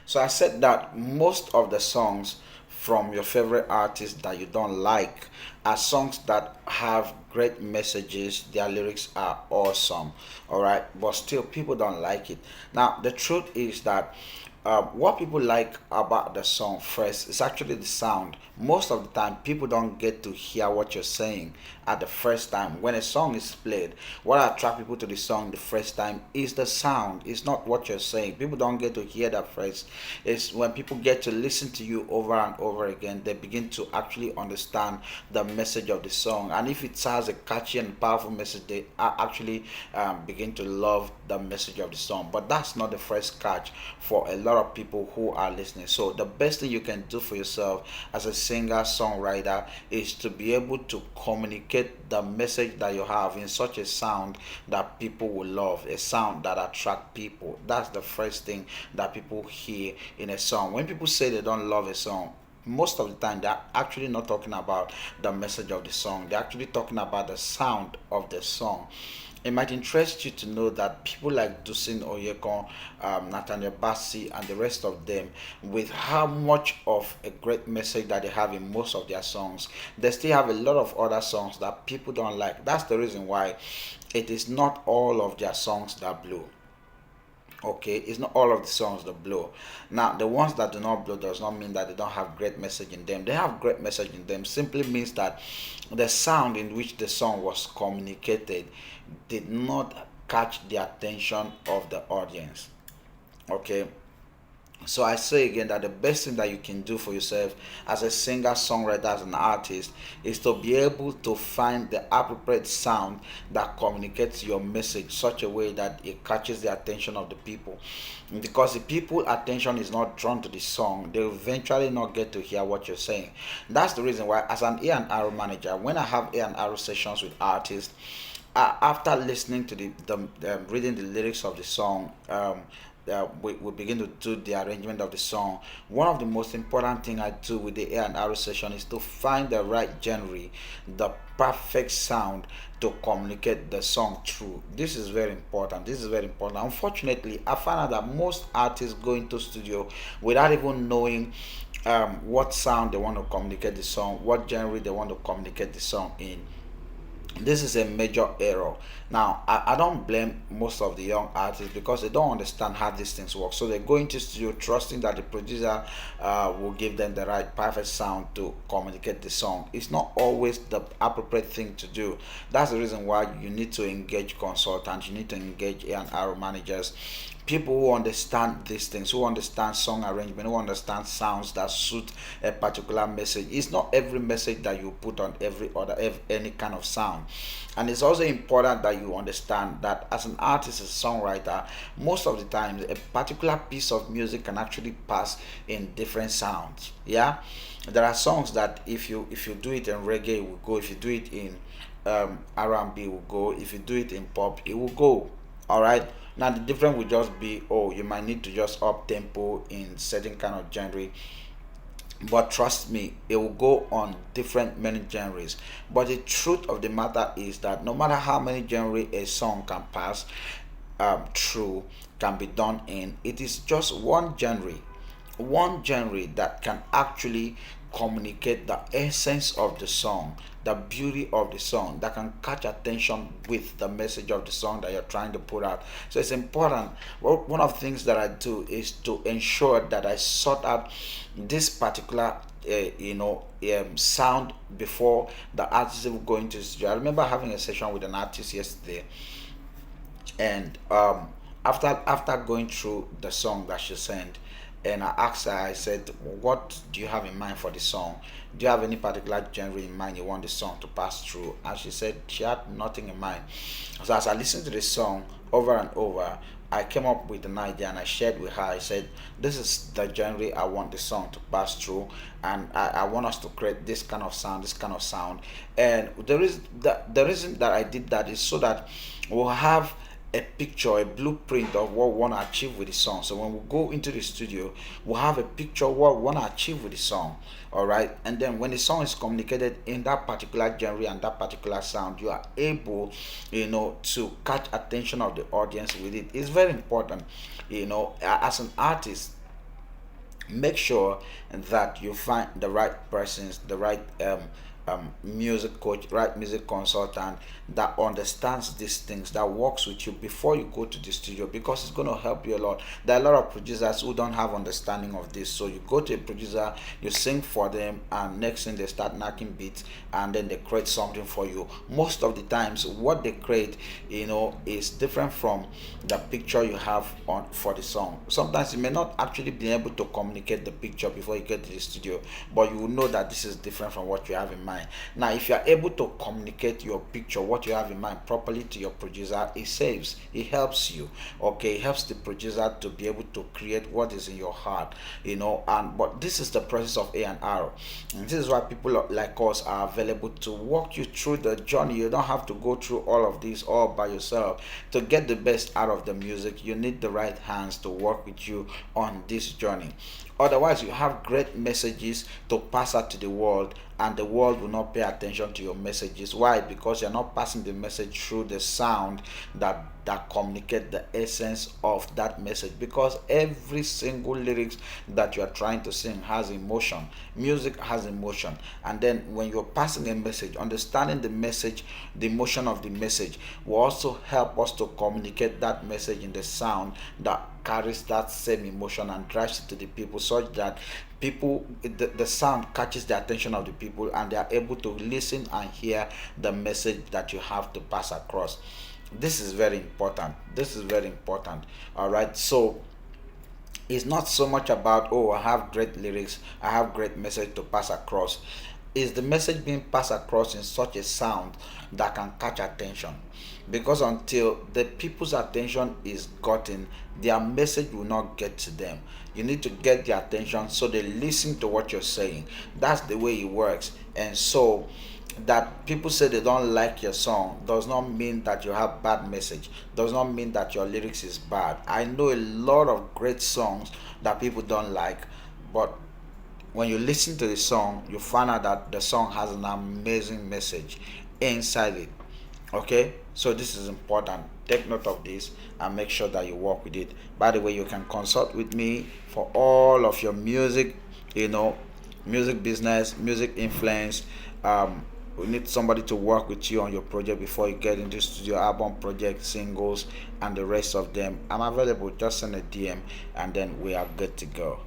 So I said that most of the songs from your favorite artist that you don't like are songs that have great messages. Their lyrics are awesome, all right, but still people don't like it. Now, the truth is that what people like about the song first is actually the sound. Most of the time, people don't get to hear what you're saying at the first time. When a song is played, what attracts people to the song the first time is the sound. It's not what you're saying. People don't get to hear that first. It's when people get to listen to you over and over again, they begin to actually understand the message of the song. And if it has a catchy and powerful message, they actually begin to love the message of the song. But that's not the first catch for a lot of people who are listening. So the best thing you can do for yourself as a singer songwriter is to be able to communicate the message that you have in such a sound that people will love, a sound that attract people. That's the first thing that people hear in a song. When people say they don't love a song, most of the time they're actually not talking about the message of the song, they're actually talking about the sound of the song. It might interest you to know that people like Dusin Oyekon, Nathaniel Bassi, and the rest of them, with how much of a great message that they have in most of their songs, they still have a lot of other songs that people don't like. That's the reason why it is not all of their songs that blow. Okay, it's not all of the songs that blow. Now, the ones that do not blow does not mean that they don't have great message in them. They have great message in them. Simply means that the sound in which the song was communicated did not catch the attention of the audience. Okay, so I say again that the best thing that you can do for yourself as a singer, songwriter, as an artist is to be able to find the appropriate sound that communicates your message such a way that it catches the attention of the people. Because if people attention is not drawn to the song, they will eventually not get to hear what you're saying. That's the reason why as an A&R manager, when I have A&R sessions with artists, after listening to the reading the lyrics of the song, we begin to do the arrangement of the song. One of the most important thing I do with the A&R session is to find the right genre, the perfect sound to communicate the song through. This is very important. This is very important. Unfortunately, I found out that most artists go into studio without even knowing what sound they want to communicate the song, what genre they want to communicate the song in. This is a major error. Now, I don't blame most of the young artists because they don't understand how these things work. So they go into studio trusting that the producer will give them the right perfect sound to communicate the song. It's not always the appropriate thing to do. That's the reason why you need to engage consultants, you need to engage A&R managers, people who understand these things, who understand song arrangement, who understand sounds that suit a particular message. It's not every message that you put on every other any kind of sound. And it's also important that you understand that as an artist, as a songwriter, most of the time a particular piece of music can actually pass in different sounds. Yeah, there are songs that if you do it in reggae, it will go. If you do it in R&B, it will go. If you do it in pop, it will go. All right. Now the difference will just be, oh, you might need to just up tempo in certain kind of genre, but trust me, it will go on different many genres. But the truth of the matter is that no matter how many genre a song can pass through, can be done in, it is just one genre that can actually communicate the essence of the song, the beauty of the song, that can catch attention with the message of the song that you're trying to put out. So it's important. Well, one of the things that I do is to ensure that I sort out this particular sound before the artist will go into the studio. I remember having a session with an artist yesterday, and after going through the song that she sent, and I asked her, I said, what do you have in mind for the song? Do you have any particular genre in mind you want the song to pass through? And she said she had nothing in mind. So as I listened to the song over and over, I came up with an idea and I shared with her. I said, this is the genre I want the song to pass through, and I want us to create this kind of sound, this kind of sound. And the reason that I did that is so that we'll have a picture, a blueprint of what we want to achieve with the song. So when we go into the studio, we'll have a picture of what we want to achieve with the song. All right. And then when the song is communicated in that particular genre and that particular sound, you are able, to catch attention of the audience with it. It's very important, as an artist. make sure that you find the right persons, the right music coach, right music consultant that understands these things, that works with you before you go to the studio, because it's going to help you a lot. There are a lot of producers who don't have understanding of this, so you go to a producer, you sing for them, and next thing they start knocking beats, and then they create something for you. Most of the times what they create, is different from the picture you have on for the song. Sometimes you may not actually be able to communicate the picture before you get to the studio, but you will know that this is different from what you have in mind. Now if you are able to communicate your picture, what you have in mind, properly to your producer, it saves, it helps you. Okay, it helps the producer to be able to create what is in your heart. And but this is the process of A&R, and this is why people like us are available to walk you through the journey. You don't have to go through all of this all by yourself. To get the best out of the music, you need the right hands to work with you on this journey. Otherwise, you have great messages to pass out to the world, and the world will not pay attention to your messages. Why? Because you're not passing the message through the sound that communicate the essence of that message. Because every single lyrics that you are trying to sing has emotion. Music has emotion, and then when you're passing a message, understanding the message, the emotion of the message will also help us to communicate that message in the sound that carries that same emotion and drives it to the people, such that the sound catches the attention of the people, and they are able to listen and hear the message that you have to pass across. This is very important. This is very important. All right, so it's not so much about, oh, I have great lyrics, I have great message to pass across. Is the message being passed across in such a sound that can catch attention? Because until the people's attention is gotten, their message will not get to them. You need to get their attention so they listen to what you're saying. That's the way it works. And so that people say they don't like your song does not mean that you have bad message, does not mean that your lyrics is bad. I know a lot of great songs that people don't like, but when you listen to the song, you find out that the song has an amazing message inside it. Okay, so this is important. Take note of this and make sure that you work with it. By the way, you can consult with me for all of your music, you know, music business, music influence. We need somebody to work with you on your project before you get into studio, album project, singles, and the rest of them. I'm available. Just send a DM, and then we are good to go.